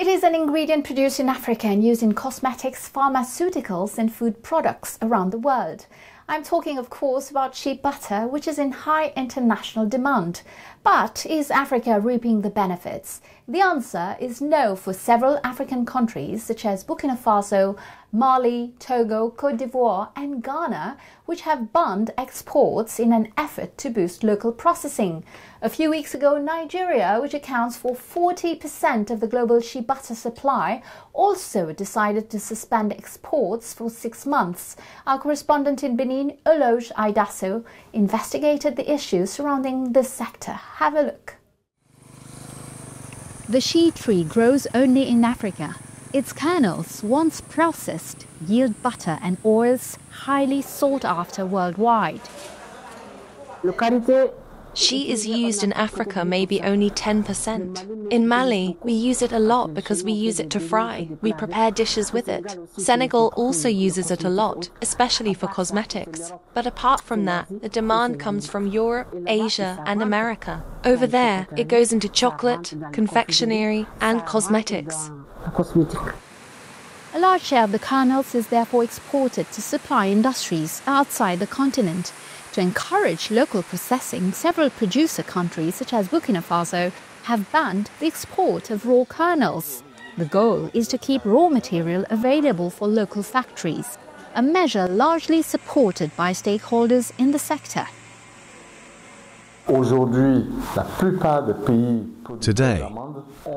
It is an ingredient produced in Africa and used in cosmetics, pharmaceuticals and food products around the world. I'm talking, of course, about shea butter, which is in high international demand. But is Africa reaping the benefits? The answer is no for several African countries such as Burkina Faso, Mali, Togo, Côte d'Ivoire and Ghana, which have banned exports in an effort to boost local processing. A few weeks ago, Nigeria, which accounts for 40% of the global shea butter supply, also decided to suspend exports for 6 months. Our correspondent in Benin, Ologe Aidaso, investigated the issues surrounding this sector. Have a look. The shea tree grows only in Africa. Its kernels, once processed, yield butter and oils highly sought after worldwide. Shea is used in Africa maybe only 10%. In Mali, we use it a lot because we use it to fry. We prepare dishes with it. Senegal also uses it a lot, especially for cosmetics. But apart from that, the demand comes from Europe, Asia and America. Over there, it goes into chocolate, confectionery and cosmetics. A large share of the kernels is therefore exported to supply industries outside the continent. To encourage local processing, several producer countries such as Burkina Faso have banned the export of raw kernels. The goal is to keep raw material available for local factories, a measure largely supported by stakeholders in the sector. Today,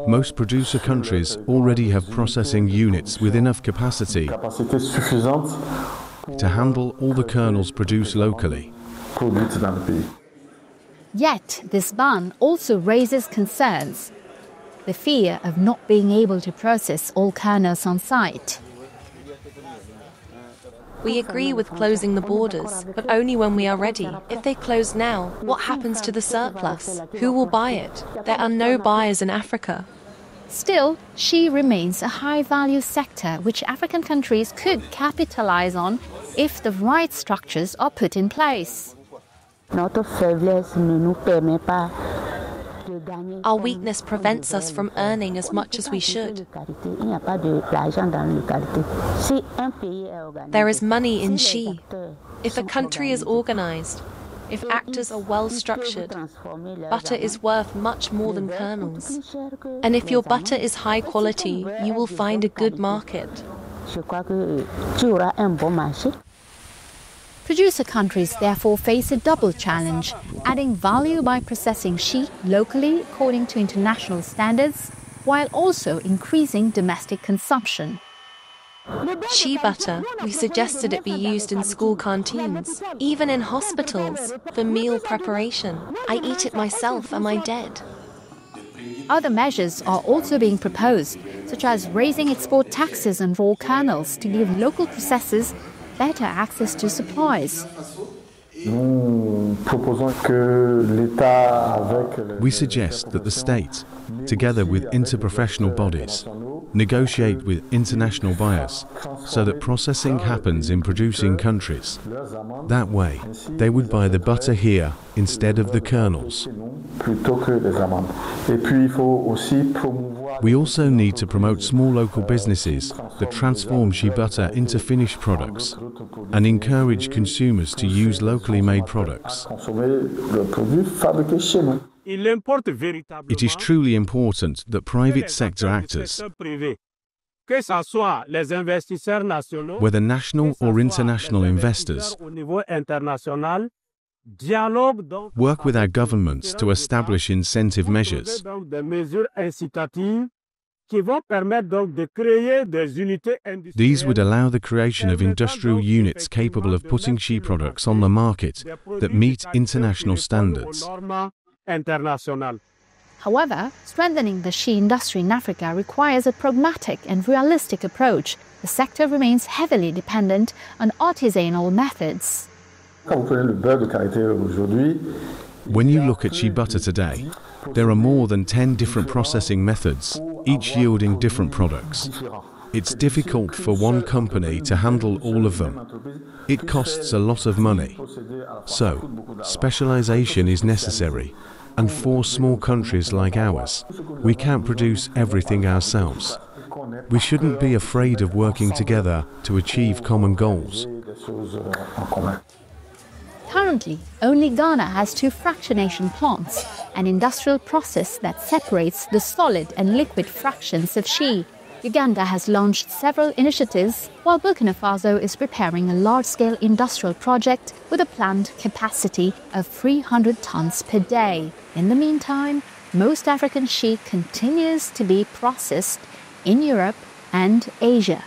most producer countries already have processing units with enough capacity to handle all the kernels produced locally. Yet, this ban also raises concerns. The fear of not being able to process all kernels on site. We agree with closing the borders, but only when we are ready. If they close now, what happens to the surplus? Who will buy it? There are no buyers in Africa. Still, shea remains a high-value sector which African countries could capitalize on if the right structures are put in place. Our weakness prevents us from earning as much as we should. There is money in shea. If a country is organized, if actors are well structured, butter is worth much more than kernels. And if your butter is high quality, you will find a good market. Producer countries therefore face a double challenge, adding value by processing shea locally according to international standards, while also increasing domestic consumption. Shea butter, we suggested it be used in school canteens, even in hospitals, for meal preparation. I eat it myself, am I dead? Other measures are also being proposed, such as raising export taxes on raw kernels to give local processors better access to supplies. We suggest that the state, together with interprofessional bodies, negotiate with international buyers so that processing happens in producing countries. That way, they would buy the butter here instead of the kernels. We also need to promote small local businesses that transform shea butter into finished products and encourage consumers to use locally made products. It is truly important that private sector actors, whether national or international investors, work with our governments to establish incentive measures. These would allow the creation of industrial units capable of putting shea products on the market that meet international standards. However, strengthening the shea industry in Africa requires a pragmatic and realistic approach. The sector remains heavily dependent on artisanal methods. When you look at shea butter today, there are more than 10 different processing methods, each yielding different products. It's difficult for one company to handle all of them. It costs a lot of money. So, specialization is necessary, And for small countries like ours, we can't produce everything ourselves. We shouldn't be afraid of working together to achieve common goals. Currently, only Ghana has 2 fractionation plants, an industrial process that separates the solid and liquid fractions of shea. Uganda has launched several initiatives, while Burkina Faso is preparing a large-scale industrial project with a planned capacity of 300 tons per day. In the meantime, most African shea continues to be processed in Europe and Asia.